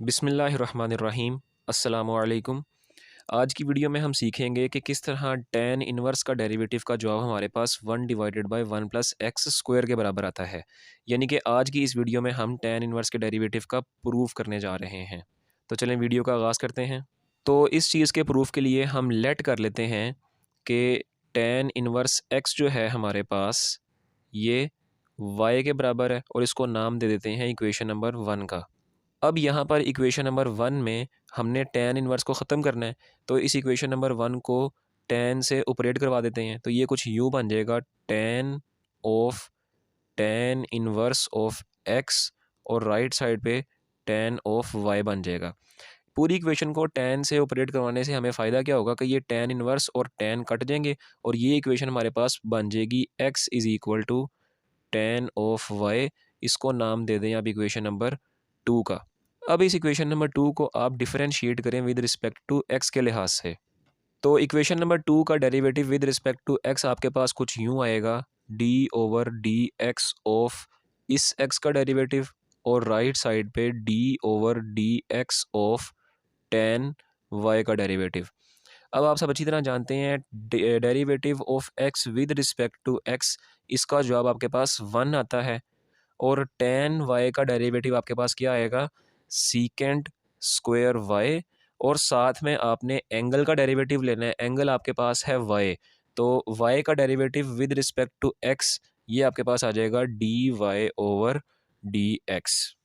बिस्मिल्लाहिर्रहमानिर्रहीम। अस्सलामुअलैकुम। आज की वीडियो में हम सीखेंगे कि किस तरह tan इन्वर्स का डेरिवेटिव का जवाब हमारे पास 1 divided by 1 plus x square के बराबर आता है। यानी कि आज की इस वीडियो में हम tan इन्वर्स के डेरिवेटिव का प्रूफ करने जा रहे हैं। तो चलें वीडियो का आगाज़ करते हैं। तो इस चीज़ के प्रूफ के लिए हम लेट कर लेते हैं कि tan इन्वर्स x जो है हमारे पास ये y के बराबर है और इसको नाम दे देते हैं इक्वेशन नंबर 1 का। अब यहाँ पर इक्वेशन नंबर 1 में हमने tan इन्वर्स को ख़त्म करना है, तो इस इक्वेशन नंबर 1 को tan से ऑपरेट करवा देते हैं। तो ये कुछ यूँ बन जाएगा tan इन्वर्स ऑफ x और राइट साइड पे tan ऑफ y बन जाएगा। पूरी इक्वेशन को tan से ऑपरेट करवाने से हमें फ़ायदा क्या होगा कि ये tan इन्वर्स और tan कट जाएंगे और ये इक्वेशन हमारे पास बन जाएगी x is equal to tan of y। इसको नाम दे दें आप इक्वेशन नंबर 2 का। अब इस इक्वेशन नंबर 2 को आप डिफरेंशिएट करें विद रिस्पेक्ट टू x के लिहाज से। तो इक्वेशन नंबर 2 का derivative with respect to x आपके पास कुछ यूँ आएगा d over d x of इस x का डेरिवेटिव और राइट साइड पे d over d x of tan y का डेरिवेटिव। अब आप सब अच्छी तरह जानते हैं derivative of x with respect to x इसका जवाब आपके पास 1 आता है और tan y का डेरिवेटिव आपके पास क्या आएगा सीकेंट स्क्वायर y और साथ में आपने एंगल का डेरिवेटिव लेना है। एंगल आपके पास है y, तो y का derivative with respect to x ये आपके पास आ जाएगा d y over d x.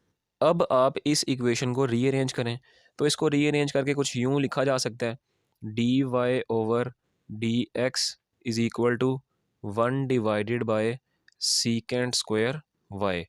अब आप इस इक्वेशन को रीअरेंज करें तो इसको रीअरेंज करके कुछ यूँ लिखा जा सकता है d y over d x is equal to 1 divided by secant square y।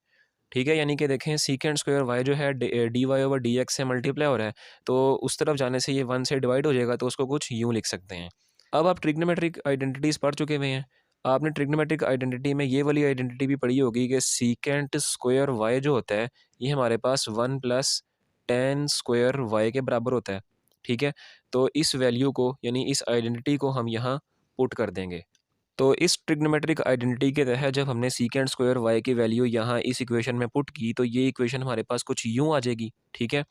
ठीक है, यानी कि देखें सीकेंट स्क्वायर y जो है d y over d x से मल्टीप्लाई हो रहा है, तो उस तरफ जाने से ये 1 से डिवाइड हो जाएगा, तो उसको कुछ यूँ लिख सकते हैं। अब आप ट्रिग्नोमेट्रिक आइडेंटिटीज़ पढ़ चुके हुए हैं। आपने ट्रिग्नोमेट्रिक आइडेंटिटी में ये वाली आइडेंटिटी भी पढ़ी होगी कि सीकेंट स्क्वायर y जो होता है ये हमारे पास 1 प्लस tan स्क्वायर y के बराबर होता है। ठीक है, तो इस वैल्यू को यानी इस आइडेंटिटी को हम यहाँ पुट कर देंगे। तो इस ट्रिग्नोमेट्रिक आइडेंटिटी के तहत जब हमने सीकेंट स्क्वायर y की वैल्यू यहाँ इस इक्वेशन में पुट की तो ये इक्वेशन हमारे पास कुछ यूँ आ जाएगी। ठीक है,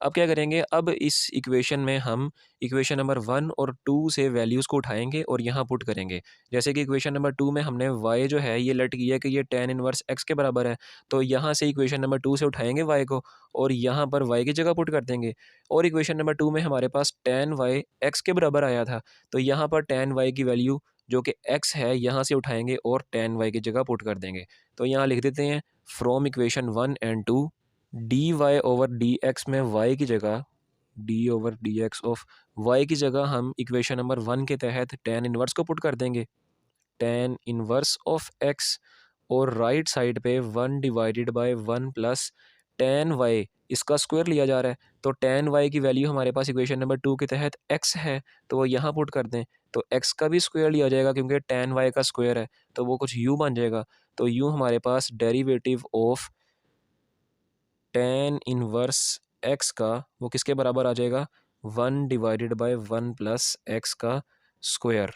अब क्या करेंगे, अब इस इक्वेशन में हम इक्वेशन नंबर 1 और 2 से वैल्यूज़ को उठाएंगे और यहाँ पुट करेंगे। जैसे कि इक्वेशन नंबर 2 में हमने y जो है ये लेट किया कि ये tan इनवर्स x के बराबर है, तो यहाँ से इक्वेशन नंबर 2 से उठाएंगे y को और यहाँ पर y की जगह पुट कर देंगे। और इक्वेशन नंबर 2 में हमारे पास tan y x के बराबर आया था, तो यहाँ पर tan y की वैल्यू जो कि x है यहाँ से उठाएंगे और tan y की जगह पुट कर देंगे। तो यहाँ लिख देते हैं from equation 1 and 2 d y over d x में y की जगह d over d x of y की जगह हम इक्वेशन नंबर 1 के तहत tan इन्वर्स को पुट कर देंगे tan इन्वर्स ऑफ x और राइट साइड पे 1 divided by 1 plus tan y इसका स्क्वायर लिया जा रहा है, तो tan y की वैल्यू हमारे पास इक्वेशन नंबर 2 के तहत x है, तो वो यहाँ पुट कर दें, तो x का भी स्क्वायर लिया जाएगा क्योंकि tan y का स्क्वायर है, तो वो कुछ u बन जाएगा। तो यूँ हमारे पास derivative of tan inverse x का वो किसके बराबर आ जाएगा 1 डिवाइडेड बाय 1 प्लस x का स्क्वायर।